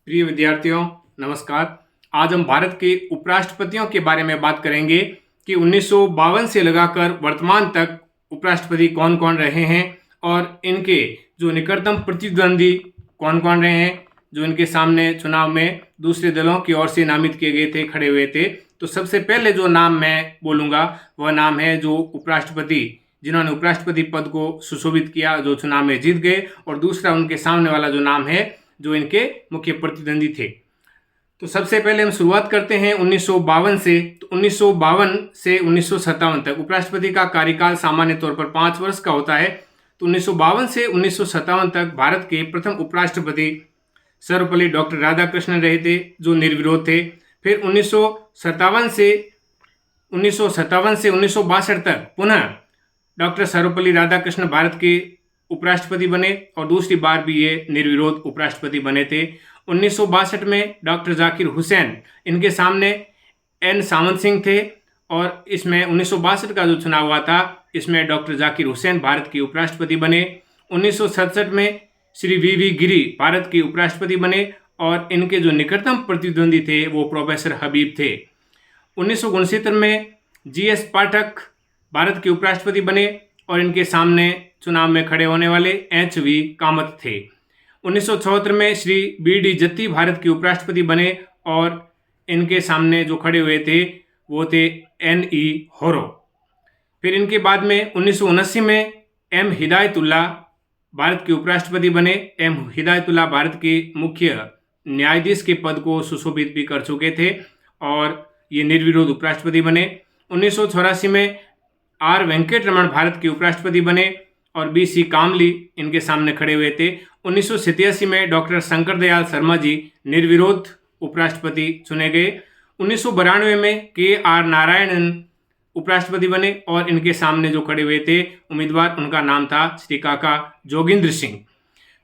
प्रिय विद्यार्थियों, नमस्कार। आज हम भारत के उपराष्ट्रपतियों के बारे में बात करेंगे कि 1952 से लगाकर वर्तमान तक उपराष्ट्रपति कौन कौन रहे हैं और इनके जो निकटतम प्रतिद्वंदी कौन कौन रहे हैं, जो इनके सामने चुनाव में दूसरे दलों की ओर से नामित किए गए थे, खड़े हुए थे। तो सबसे पहले जो नाम मैं बोलूँगा वह नाम है जो उपराष्ट्रपति जिन्होंने उपराष्ट्रपति पद को सुशोभित किया, जो चुनाव में जीत गए, और दूसरा उनके सामने वाला जो नाम है जो इनके मुख्य प्रतिद्वंदी थे। तो सबसे पहले हम शुरुआत करते हैं 1952 से। तो 1952 से 1957 तक उपराष्ट्रपति का कार्यकाल सामान्य तौर पर 5 वर्ष का होता है। तो 1952 से 1957 तक भारत के प्रथम उपराष्ट्रपति सर्वपल्ली डॉक्टर राधाकृष्णन रहे थे, जो निर्विरोध थे। फिर 1957 से 1962 तक पुनः डॉक्टर सर्वपल्ली राधाकृष्णन भारत के उपराष्ट्रपति बने और दूसरी बार भी ये निर्विरोध उपराष्ट्रपति बने थे। 1962 में डॉक्टर जाकिर हुसैन, इनके सामने एन सामंत सिंह थे, और इसमें 1962 का जो चुनाव हुआ था इसमें डॉक्टर जाकिर हुसैन भारत के उपराष्ट्रपति बने। 1967 में श्री वी गिरी भारत के उपराष्ट्रपति बने और इनके जो निकटतम प्रतिद्वंदी थे वो प्रोफेसर हबीब थे। 1969 में GS पाठक भारत के उपराष्ट्रपति बने और इनके सामने चुनाव में खड़े होने वाले HV कामत थे। 1974 में श्री BD जत्ती भारत के उपराष्ट्रपति बने और इनके सामने जो खड़े हुए थे वो थे NE होरो। फिर इनके बाद में 1979 में M हिदायतुल्लाह भारत के उपराष्ट्रपति बने। M हिदायतुल्लाह भारत के मुख्य न्यायाधीश के पद को सुशोभित भी कर चुके थे और ये निर्विरोध उपराष्ट्रपति बने। 1984 में R वेंकटरमण भारत के उपराष्ट्रपति बने और BC कामली इनके सामने खड़े हुए थे। 1987 में डॉक्टर शंकर दयाल शर्मा जी निर्विरोध उपराष्ट्रपति चुने गए। 1992 में KR नारायणन उपराष्ट्रपति बने और इनके सामने जो खड़े हुए थे उम्मीदवार, उनका नाम था श्री काका जोगिंद्र सिंह।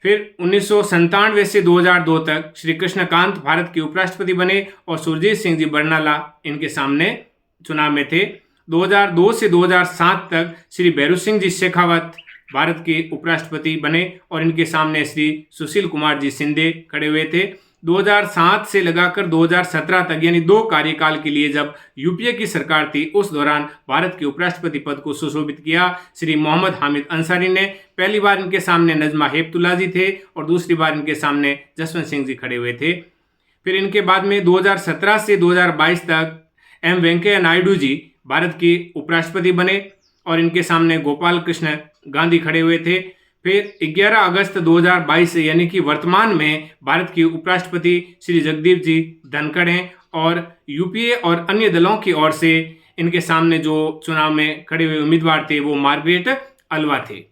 फिर 1997 से 2002 तक श्री कृष्णकांत भारत के उपराष्ट्रपति बने और सुरजीत सिंह जी बरनाला इनके सामने चुनाव में थे। 2002 से 2007 तक श्री भैरू सिंह जी शेखावत भारत के उपराष्ट्रपति बने और इनके सामने श्री सुशील कुमार जी शिंदे खड़े हुए थे। 2007 से लगाकर 2017 तक यानी 2 कार्यकाल के लिए जब UPA की सरकार थी, उस दौरान भारत के उपराष्ट्रपति पद को सुशोभित किया श्री मोहम्मद हामिद अंसारी ने। पहली बार इनके सामने नजमा हेपतुल्ला जी थे और दूसरी बार इनके सामने जसवंत सिंह जी खड़े हुए थे। फिर इनके बाद में 2017 से 2022 तक M वेंकैया नायडू जी भारत के उपराष्ट्रपति बने और इनके सामने गोपाल कृष्ण गांधी खड़े हुए थे। फिर 11 अगस्त 2022 से यानी कि वर्तमान में भारत के उपराष्ट्रपति श्री जगदीप जी धनखड़ हैं और UPA और अन्य दलों की ओर से इनके सामने जो चुनाव में खड़े हुए उम्मीदवार थे वो मार्गरेट अलवा थे।